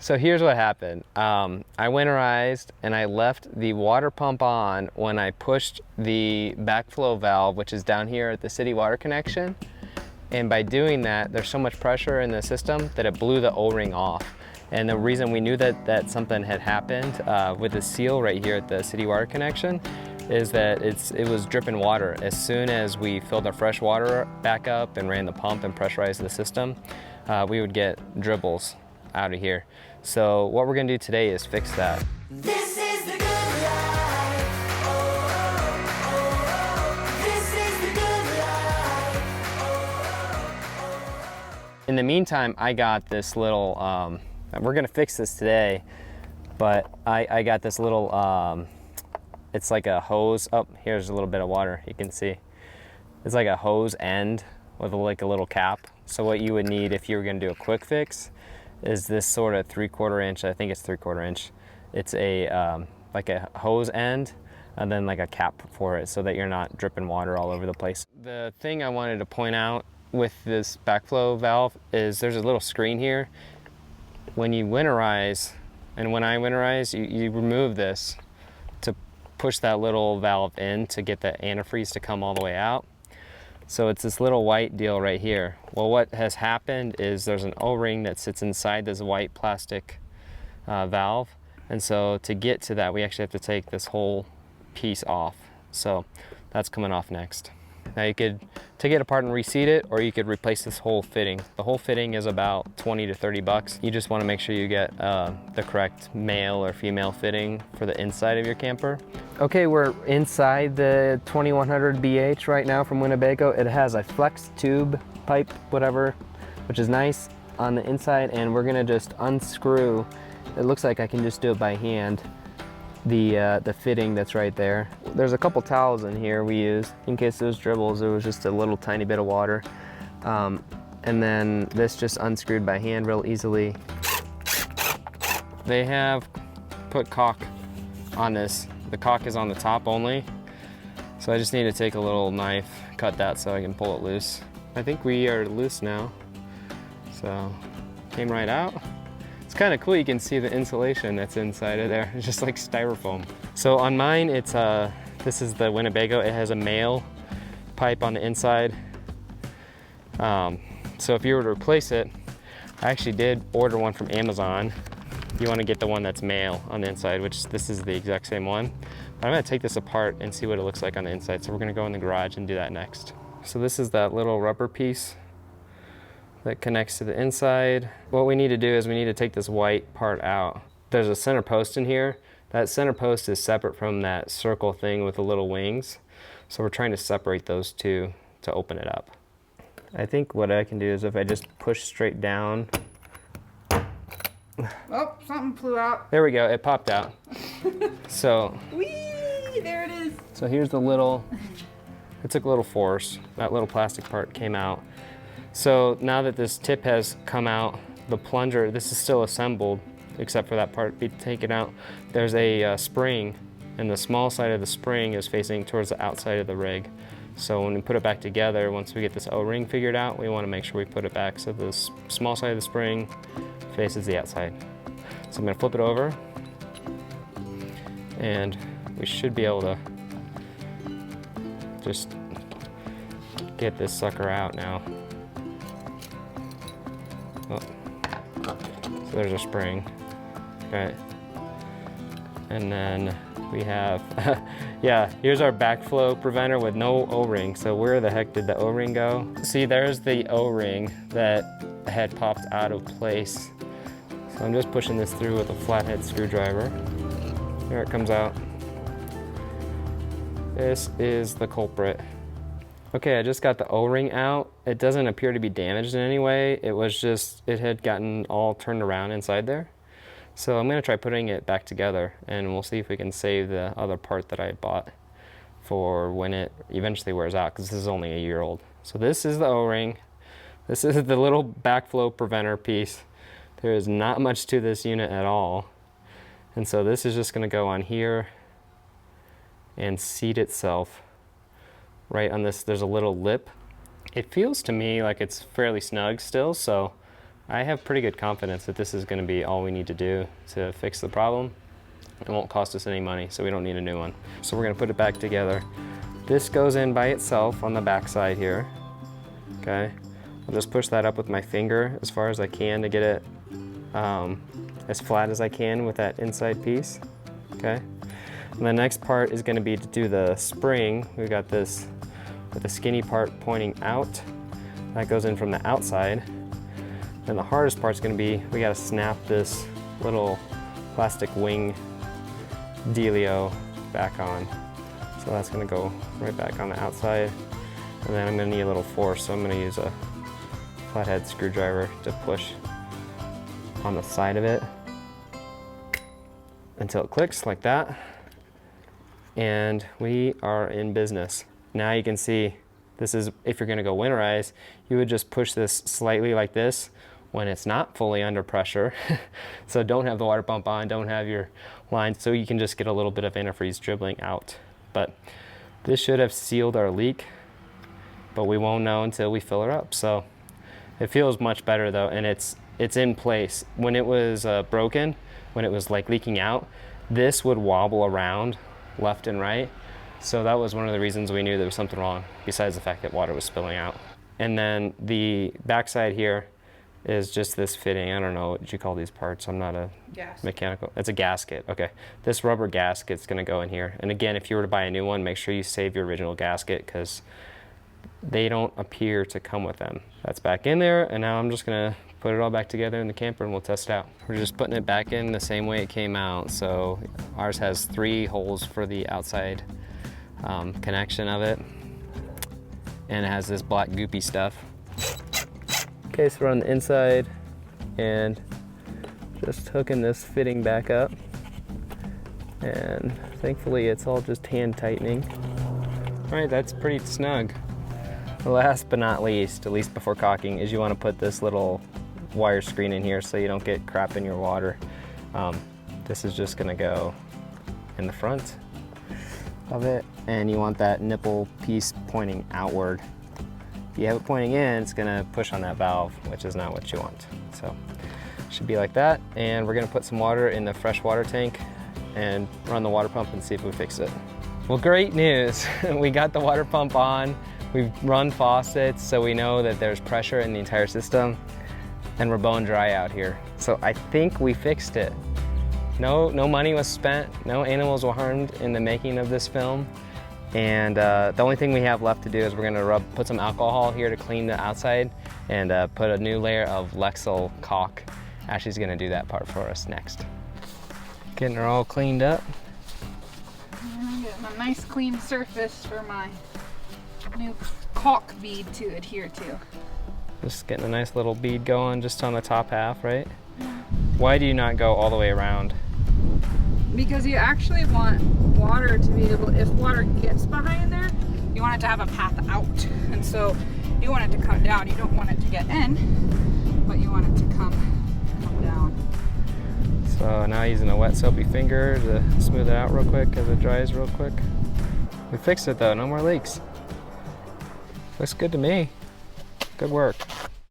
So here's what happened. I winterized and I left the water pump on when I pushed the backflow valve, which is down here at the city water connection. And by doing that, there's so much pressure in the system that it blew the O-ring off. And the reason we knew that something had happened with the seal right here at the city water connection is that it was dripping water. As soon as we filled our fresh water back up and ran the pump and pressurized the system, we would get dribbles out of here. So what we're gonna do today is fix that. This is the good life. Oh, oh, oh. This is the good life. Oh, oh. In the meantime, I got this little, we're gonna fix this today, but I got this little, it's like a hose. Oh, here's a little bit of water, you can see. It's like a hose end with like a little cap. So what you would need if you were gonna do a quick fix is this sort of 3/4 inch, I think it's 3/4 inch. It's a like a hose end and then like a cap for it so that you're not dripping water all over the place. The thing I wanted to point out with this backflow valve is there's a little screen here. When you winterize, and when I winterize, you remove this to push that little valve in to get the antifreeze to come all the way out. So it's this little white deal right here. Well, what has happened is there's an O-ring that sits inside this white plastic valve. And so to get to that, we actually have to take this whole piece off. So that's coming off next. Now you could take it apart and reseat it, or you could replace this whole fitting. The whole fitting is about 20 to 30 bucks. You just want to make sure you get the correct male or female fitting for the inside of your camper. Okay, we're inside the 2100 BH right now from Winnebago. It has a flex tube pipe, whatever, which is nice on the inside, and we're gonna just unscrew. It looks like I can just do it by hand. The fitting that's right there. There's a couple towels in here we used in case those dribbles. It was just a little tiny bit of water. And then this just unscrewed by hand real easily. They have put caulk on this. The caulk is on the top only. So I just need to take a little knife, cut that so I can pull it loose. I think we are loose now. So came right out. It's kind of cool, you can see the insulation that's inside of there. It's just like styrofoam. So on mine, it's this is the Winnebago. It has a male pipe on the inside. So if you were to replace it, I actually did order one from Amazon. You want to get the one that's male on the inside, which this is the exact same one. But I'm gonna take this apart and see what it looks like on the inside. So we're gonna go in the garage and do that next. So this is that little rubber piece that connects to the inside. What we need to do is we need to take this white part out. There's a center post in here. That center post is separate from that circle thing with the little wings. So we're trying to separate those two to open it up. I think what I can do is if I just push straight down. Oh, something flew out. There we go, it popped out. So. Whee! There it is. So here's the little, it took a little force. That little plastic part came out. So now that this tip has come out, the plunger, this is still assembled, except for that part be taken out. There's a spring, and the small side of the spring is facing towards the outside of the rig. So when we put it back together, once we get this O-ring figured out, we want to make sure we put it back so the small side of the spring faces the outside. So I'm going to flip it over, and we should be able to just get this sucker out now. Oh. So there's a spring, okay. And then we have, yeah, here's our backflow preventer with no O-ring. So where the heck did the O-ring go? See, there's the O-ring that had popped out of place. So I'm just pushing this through with a flathead screwdriver. There it comes out. This is the culprit. Okay, I just got the O-ring out. It doesn't appear to be damaged in any way. It was just, it had gotten all turned around inside there. So I'm gonna try putting it back together, and we'll see if we can save the other part that I bought for when it eventually wears out, because this is only a year old. So this is the O-ring. This is the little backflow preventer piece. There is not much to this unit at all. And so this is just gonna go on here and seat itself right on this. There's a little lip. It feels to me like it's fairly snug still, so I have pretty good confidence that this is going to be all we need to do to fix the problem. It won't cost us any money, so we don't need a new one. So we're going to put it back together. This goes in by itself on the back side here. Okay, I'll just push that up with my finger as far as I can to get it as flat as I can with that inside piece. Okay, and the next part is going to be to do the spring. We've got this with the skinny part pointing out. That goes in from the outside. And the hardest part's going to be, we got to snap this little plastic wing dealio back on. So that's going to go right back on the outside. And then I'm going to need a little force, so I'm going to use a flathead screwdriver to push on the side of it until it clicks like that. And we are in business. Now you can see, this is, if you're going to go winterize, you would just push this slightly like this when it's not fully under pressure. So don't have the water pump on, don't have your line, so you can just get a little bit of antifreeze dribbling out. But this should have sealed our leak, but we won't know until we fill her up. So it feels much better though, and it's in place. When it was broken, when it was like leaking out, this would wobble around left and right. So that was one of the reasons we knew there was something wrong, besides the fact that water was spilling out. And then the backside here is just this fitting. I don't know what you call these parts. I'm not a mechanical. It's a gasket. Okay. This rubber gasket's going to go in here. And again, if you were to buy a new one, make sure you save your original gasket because they don't appear to come with them. That's back in there. And now I'm just going to put it all back together in the camper and we'll test it out. We're just putting it back in the same way it came out. So ours has 3 holes for the outside connection of it. And it has this black goopy stuff. Okay, so we're on the inside and just hooking this fitting back up. And thankfully it's all just hand tightening. All right, that's pretty snug. Last but not least, at least before caulking, is you want to put this little wire screen in here so you don't get crap in your water. This is just gonna go in the front of it, and you want that nipple piece pointing outward. If you have it pointing in, it's gonna push on that valve, which is not what you want. So it should be like that. And we're gonna put some water in the fresh water tank and run the water pump and see if we fix it. Well, great news. We got the water pump on. We've run faucets, so we know that there's pressure in the entire system, and we're bone dry out here. So I think we fixed it. No money was spent, no animals were harmed in the making of this film. And the only thing we have left to do is we're gonna put some alcohol here to clean the outside and put a new layer of Lexol caulk. Ashley's gonna do that part for us next. Getting her all cleaned up. I'm getting a nice clean surface for my new caulk bead to adhere to. Just getting a nice little bead going just on the top half, right? Why do you not go all the way around? Because you actually want water to be able, if water gets behind there, you want it to have a path out. And so you want it to come down. You don't want it to get in, but you want it to come down. So now using a wet soapy finger to smooth it out real quick as it dries real quick. We fixed it though, no more leaks. Looks good to me. Good work.